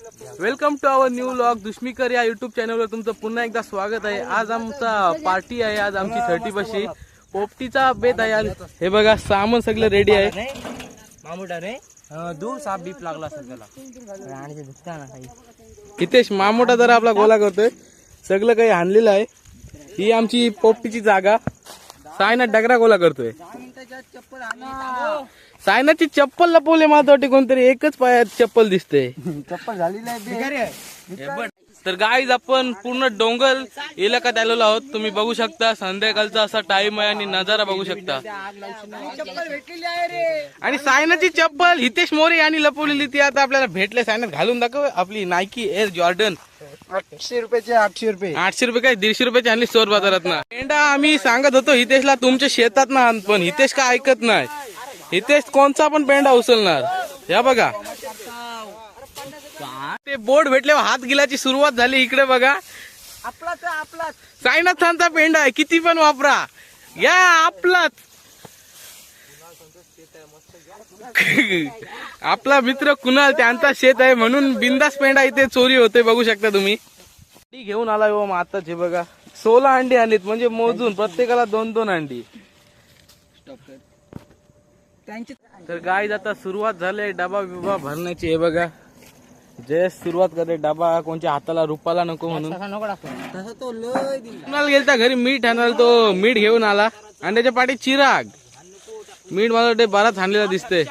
Welcome to our new vlog Dushmikar या YouTube चॅनलवर तुमचं पुन्हा एकदा स्वागत आहे। आज आमचा पार्टी आहे, आज आमची 30 बशी पोपटीचा बेत आहे। हे बघा सामान सगळं रेडी आहे। मामुटा रे दूर साप बीप लागला असेल त्याला राणीचे दुखता ना काही। हितेश मामोटा जरा आपला गोला करतोय, सगळं काही आणलेलं आहे। ही आमची पोपटीची जागा। सायना डगरा गोला करतोय। सायनाची चप्पल लपवले मला वाटते कोणतरी, एकच पायात चप्पल दिसते। चप्पल झालेली आहे। तर गाईज आपण पूर्ण डोंगर इलाक्यात आलेलो आहोत। तुम्ही बघू शकता संध्याकाळचा असा टाइम आहे आणि नजारा बघू शकता। आणि सायनाची चप्पल हितेश मोरे यांनी लपवलेली ती आता आपल्याला भेटले। सायनात घालून दाखव आपली नायकी एअर जॉर्डन 800 रुपयाचे 800 रुपये 800 रुपये काय 150 रुपयाची आणली स्टोर बाजारात ना। पेंडा आम्ही सांगत होतो हितेशला तुमच्या शेतात ना आण, पण हितेश का ऐकत नाही। हितेश कोणचा पण पेंडा उचलणार। या बघा ते बोर्ड भेटल्यावर हात गिलाची सुरुवात झाली। इकडे बघा आपलाच सायनाथांचा पेंडा आहे, किती पण वापरा। या आपलाच आपला मित्र कुणाल त्यांचा शेत आहे म्हणून बिंदास पेंडा इथे चोरी होते। बघू शकता तुम्ही घेऊन आलाय हो आताच। हे बघा 16 अंडी आणलीत, म्हणजे मोजून प्रत्येकाला 2-2 अंडी। तर गाईज आता सुरुवात झाली डबा बिबा भरण्याची। हे बघा जयेश सुरुवात करते डबा, कोणच्या हाताला रुपाला नको म्हणून। कुणाल गेलता घरी मीठ आणायला, तो मीठ घेऊन आला आणि त्याच्या पाठी चिराग। मीठ मला वाटते बराच आणलेला दिसते।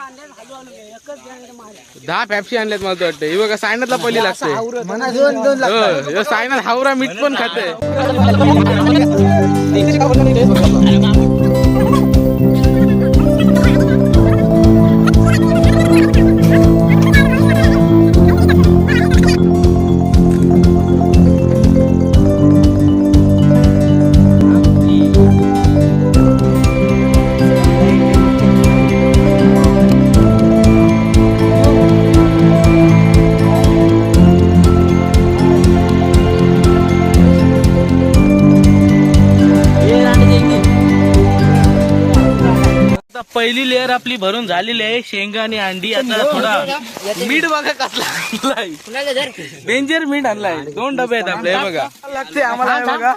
10 फॅप्सी आणल्यात मला वाटते। हे बघा सायनातला पहिली लागते। सायनात हावरा मीठ पण खाते। पहिली लेअर आपली भरून झालेली आहे, शेंगा आणि अंडी। आता थोडा मीठ बघा कसला डेंजर मीठ आणलाय। 2 डबे आहेत आपले। हे बघा लागते आम्हाला। हे बघा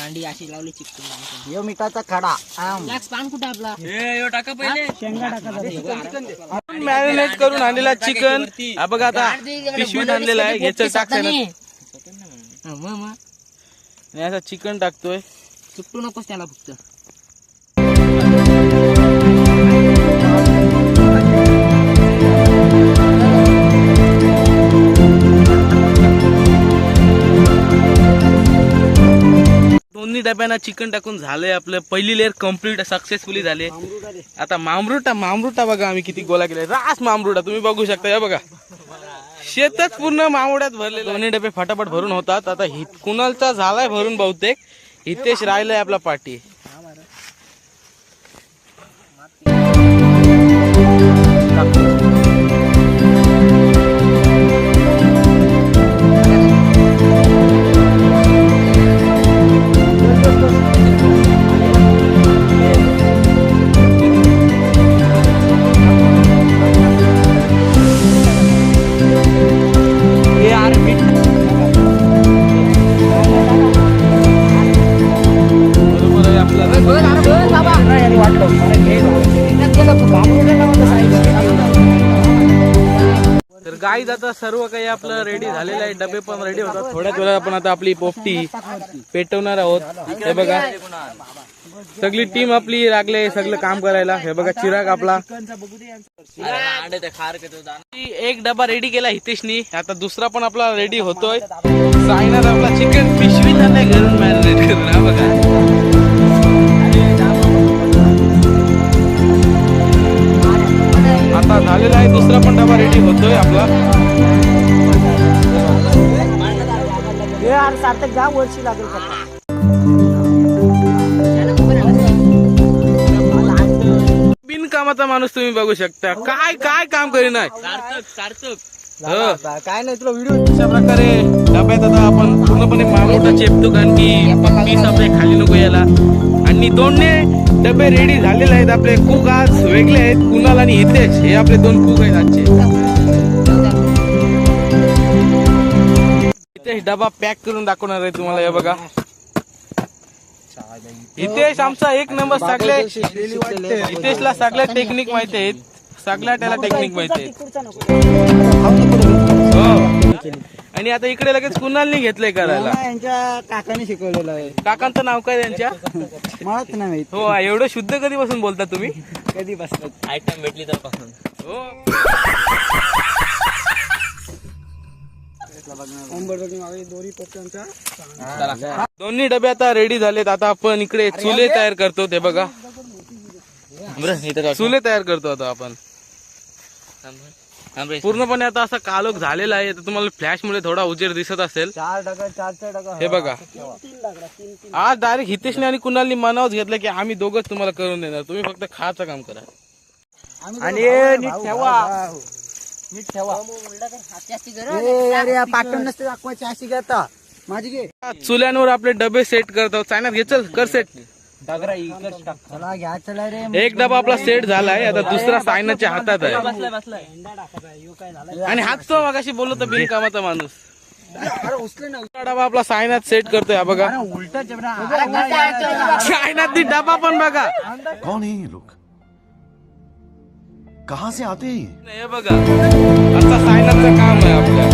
अंडी अशी लावली चिकटून। यो मिठाचा खडा पान कुठे आपला हे टाका पहिले शेंगा टाका। मॅरिनेट करून आणलेला चिकन हा बघा आता पिशवीत आणलेला आहे। ह्याचं टाकते ना चिकन टाकतोय। चिकटू नकोस त्याला फक्त। दोन्ही डब्यांना चिकन टाकून झालंय आपलं। पहिली लेअर कम्प्लीट सक्सेसफुली झाली। आता मामरुटा बघा आम्ही किती गोळा केलाय। रास मामरुटा तुम्ही बघू शकता। या बघा शेतच पूर्ण मामरुट्यात भरले। दोन्ही डबे फटाफट भरून होतात। आता कुणालचा झालाय भरून बहुतेक, हितेश राहिलाय आपला पाठी। तर गाईज आता सर्व काही आपलं रेडी झालेलं आहे। डबे पण रेडी होतात। थोड्याच वेळा आपण आता आपली पोपटी पेटवणार आहोत। हे बघा सगळी टीम आपली लागले सगळं काम करायला। हे बघा चिराग आपला एक डबा रेडी केला हितेशनी। आता दुसरा पण आपला रेडी होतोय। सायनात आपला चिकन पिशवीत आणलाय घरून मॅरिनेट करून। हा बघा आता झालेला आहे। दुसरा पण डबा रेडी होतोय आपला। सार्थक जा वर्षी लागेल। बिनकामाचा माणूस तुम्ही बघू शकता। काय काम करीनाय काय नाही तुला व्हिडिओ। अशा प्रकारे डब्यात आता आपण पूर्णपणे मामोटा चेपतो, कारण की पीस आपल्या खाली नको याला। आणि दोन्ही डबे रेडी झालेले आहेत। आपले कुक आज वेगळे आहेत, कुणाल आणि हितेश हे आपले 2 कुक आहेत आजचे। हितेश डबा पॅक करून दाखवणार आहे तुम्हाला. हे बघा हितेश आमचा एक नंबर. सगळे हितेशला सगळ्या टेक्निक माहिती आहेत, सगळ्या त्याला टेक्निक माहिती आहेत. हो. आणि आता इकडे लगेच कुणालनी घेतलंय करायला. यांच्या काकाने शिकवलेलं आहे. काकांचं नाव काय त्यांच्या? मलाच नाही माहित. हो एवढं शुद्ध कधीपासून बोलता तुम्ही? कधी बसतात आयटम भेटली तर पासून. हो. दोरी पत्त्यांचा दोन्ही डबे आता रेडी झालेत. आता आपण इकडे चुले तयार करतो. ते बघा चुले तयार करतो आता आपण. पूर्णपणे आता असा कालोख झालेला आहे. तर तुम्हाला फ्लॅश मुळे थोडा उजेड दिसत असेल. 4 डगा 4 डगा. हे बघा आज डायरेक्ट हितेशने आणि कुणालनी मनावच घेतलं की आम्ही दोघंच तुम्हाला करून देणार, तुम्ही फक्त खायचं काम करा. आणि नीट ठेवा, नीट ठेवा. अरे पाठवून नसते दाखवायची अशी घेता माझी घे. चुल्यांवर आपले डबे सेट करतो. चायनात घे चल कर सेट. चला घ्या चला रे. एक डबा आपला सेट झालाय. आता दुसरा सायनाच्या हातात आहे. आणि हाच तो मगाशी बोललो तर बिनकामाचा माणूस. अरे उचले ना. दुसरा डबा आपला सायनात सेट करतोय. हा बघा उलटा सायनात डबा पण बघा. कौन है ये लोग, कहाँ से आते हैं ये? हे बघा आता सायनाचं काम आहे आपल्या.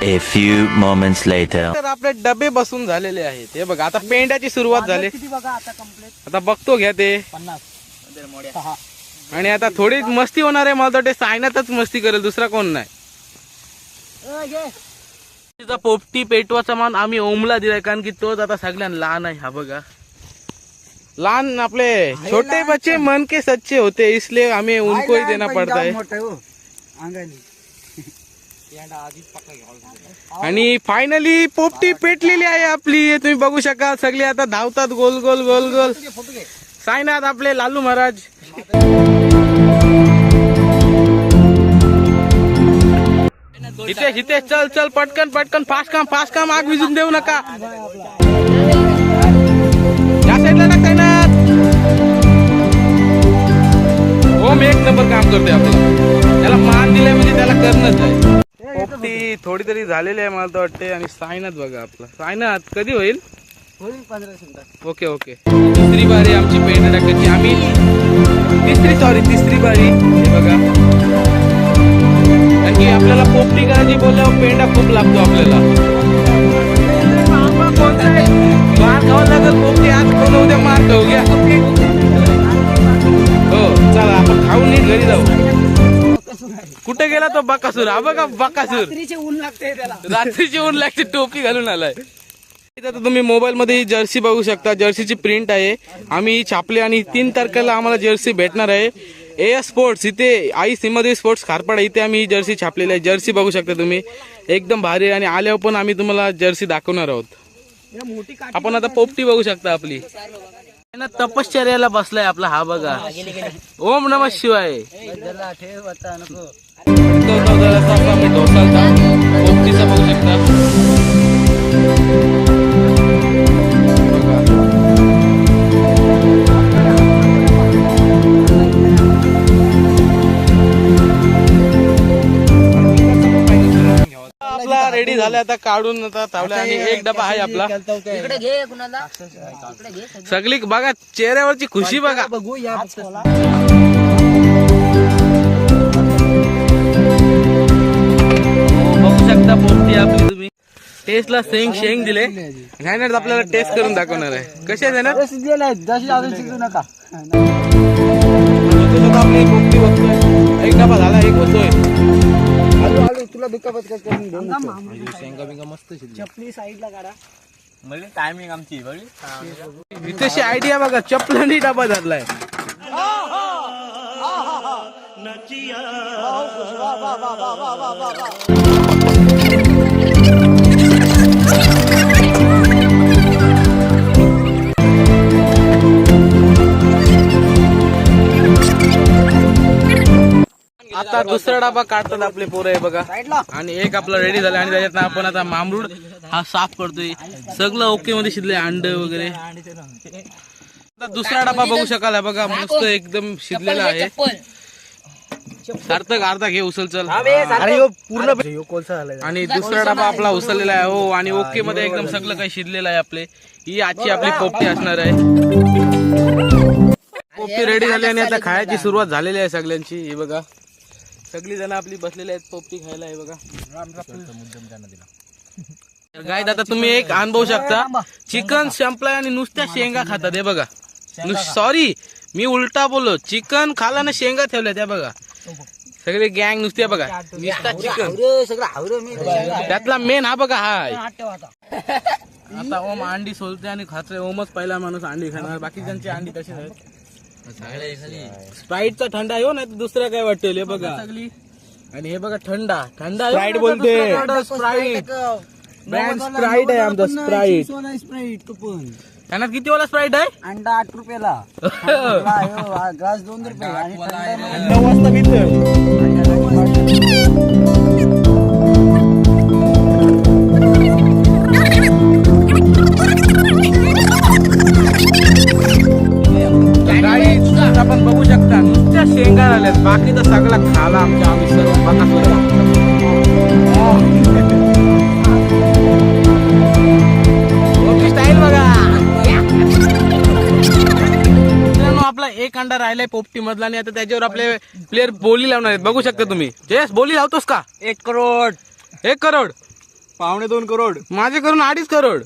A few moments later. तर आपले डबे बसून झालेले आहेत. हे बघा आता पेंड्याची सुरुवात झाली. बघा आता कंप्लीट आता बघतो घ्या ते. 50. आणि आता थोडी मस्ती होणार आहे. मला वाटते सायनातच मस्ती करेल, दुसरा कोण नाही. तिचा पोपटी पेटवाचा मान आम्ही ओमला दिलाय, कारण की तोच आता सगळ्यांना लहान आहे. हा बघा लहान आपले छोटे बच्चे मन के सच्चे होते, इसलिए हमें उनको ही देना पड़ता है. आणि फायनली पोपटी पेटलेली आहे आपली. तुम्ही बघू शकाल सगळे आता धावतात गोल गोल गोल गोल. सायनाथ आपले लालू महाराज. इथे इथे चल चल पटकन पटकन फास्ट काम आग विझून देऊ नका. या साईडला ना सायनाथ. ओम एक नंबर काम करतोय आपलं. त्याला मान दिलाय म्हणजे त्याला करणंच आहे. पोपटी थोडी तरी झालेली आहे मला तर वाटते. आणि सायनाथ बघा आपला. सायनाथ कधी होईल? 15 मिनिटात. Okay okay. तिसरी बारी आमची पेंड टाकायची. आम्ही तिसरी बारी. हे बघा कारण की आपल्याला पोपटी करायची बोलल्यावर पेंडा खूप लागतो आपल्याला. मार खावा लागेल पोपटी आज कोण उद्या मार खाऊ घ्या. हो चला आपण खाऊन नीट घरी जाऊ. कुठे गेला तो बकासूर? हा बघा बकासूर. रात्रीचे ऊन लागते त्याला. रात्रीची ऊन लागते, टोपी घालून आलाय. आता तुम्ही मोबाईल मध्ये ही जर्सी बघू शकता. जर्सीची प्रिंट आहे. आम्ही छापले आणि 3 तारखेला आम्हाला जर्सी भेटणार आहे. एस स्पोर्ट्स इथे आई सिंहदेवी स्पोर्ट्स खारपाडा इथे आम्ही ही जर्सी छापलेली आहे. जर्सी बघू शकता तुम्ही एकदम भारी आहे. आणि आल्यावर पण आम्ही तुम्हाला जर्सी दाखवणार आहोत. आपण आता पोपटी बघू शकता आपली. तपश्चर्याला बसलाय आपला. हा बघा ओम नमः शिवाय. ठेव आता नको. पोपटीचा बघू शकता. आपला रेडी झाला आता काढून आता तावल्या. आणि एक डबा आहे आपला. इकडे घे कुणाला इकडे घे. सगळी बघा चेहऱ्यावरची खुशी बघा. बघू या. बघू शकता पोपटी आपली. तुम्ही टेस्टला शेंग दिले. घायनात आपल्याला टेस्ट करून दाखवणार आहे. कसे आहे ना शिकू नका. आपली पोपटी बघतोय. एक डबा झाला, एक होतोय. आलू तुला दुखापत करून चपली साईडला काढा. टायमिंग आमची इथे आयडिया बघा. चपलानी डबा धरलाय. आता दुसरा डबा काढतात आपले पोरं आहे बघा. आणि एक आपला रेडी झाला आणि त्याच्यात आपण आता मामरूड हा साफ करतोय. सगळं ओके मध्ये शिजले अंड वगैरे. आता दुसरा डबा बघू शकाल बघा, मस्त एकदम शिजलेला आहे. सार्थक अर्धा घे उचल चल. पूर्ण आणि दुसरा डबा आपला उचललेला आहे हो. आणि ओके मध्ये एकदम सगळं काही शिजलेलं आहे आपले. ही आजची आपली पोपटी असणार आहे. पोपटी रेडी झाली आणि आता खायची सुरुवात झालेली आहे सगळ्यांची. हे बघा सगळी जण आपली बसलेली आहेत पोपटी खायला. हे बघा गाय आता तुम्ही एक अनुभवू शकता. चिकन संपलाय आणि नुसत्या शेंगा खातात. हे बघा सॉरी मी उलटा बोललो. चिकन खाला ना शेंगा ठेवल्या त्या बघा. सगळे गँग नुसते बघा नुसता चिकन. त्यातला मेन हा बघा हाय. आता ओम अंडी सोलते आणि खाते. ओमच पहिला माणूस अंडी खाणार. बाकीच्यांची अंडी कशी आहेत. स्प्राईटचा थंडा आहे हो, नाही दुसऱ्या काय वाटेल. हे बघा आणि हे बघा थंडा थंडा स्प्राईट बोलते. स्प्राईट ब्रँड स्प्राईट आहे आमचा. स्प्राईट स्प्राईट तू पण त्याच्यात किती वाला स्प्राईट आहे. अंडा 8 रुपयाला, ग्लास 2 रुपये आणि 9 वाजता घेतलं. आपण बघू शकता नुसत्या शेंगा आल्यात. बाकीचा सगळा खाला आमच्या आम्ही सर्व स्टाईल बघा. आपला एक अंडा राहिलाय पोपटी मधला आणि आता त्याच्यावर आपले प्लेअर बोली लावणार आहेत. बघू शकता तुम्ही. जयस बोली लावतोस का. 1 करोड 1 करोड 2.5 करोड माझे करून 2.5 करोड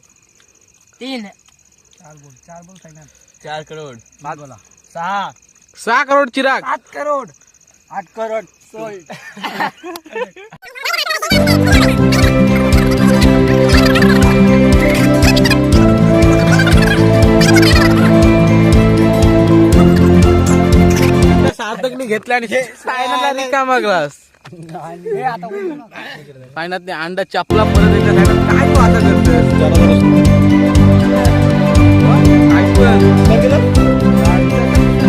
3 4 करोड 6 करोड चिराग 7 करोड 8 करोड सोल्ड. सार्थकने घेतला आणि रिकामा ग्लास. फायनात अंडा चपला परत येतात. काय तू आता करतोस.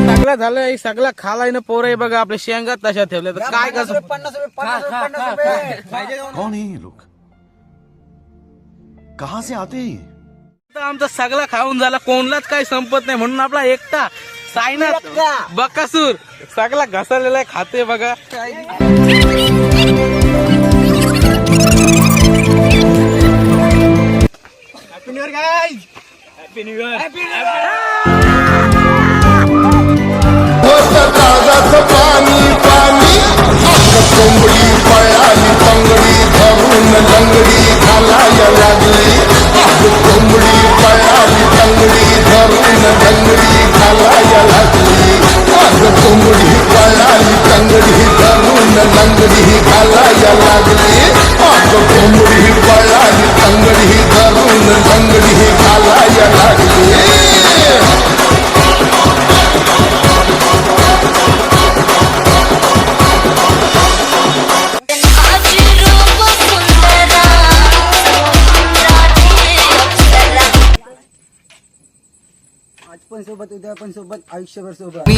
सगळं झालं. सगळा खालाय ना पोर आहे बघा. आपल्या शेंगात तशा ठेवल्या तर काय कसं. 50 रुपये कौन है ये लोग? कहाँ से आते हैं ये? आता आमचा सगळा खाऊन झाला. कोणलाच काही संपत नाही म्हणून आपला एकटा सायनाथ बकासूर सगळा घसरलेला आहे. खाते बघा. Happy new year guys. Happy new year. पाणी पाणी कोंबडी पळाली पंगडी धरून लंगडी घालायला लागली. कोंबडी पळाली पंगडी धरून लंगडी घालायला लागली. कोंबडी पळाली पंगडी धरून लंगडी घालायला लागली. कोंबडी पळाली पंगडी धरून लंगडी घालायला लागली. आज पण सोबत, उद्या पण सोबत, आयुष्यभर सोबत.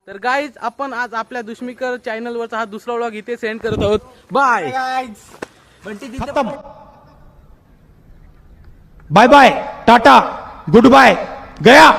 तर गाईज आपण आज आपल्या दुश्मीकर चॅनल वरचा हा दुसरा व्लॉग इथे सेंड करत आहोत. Bye bye bye tata good bye गया.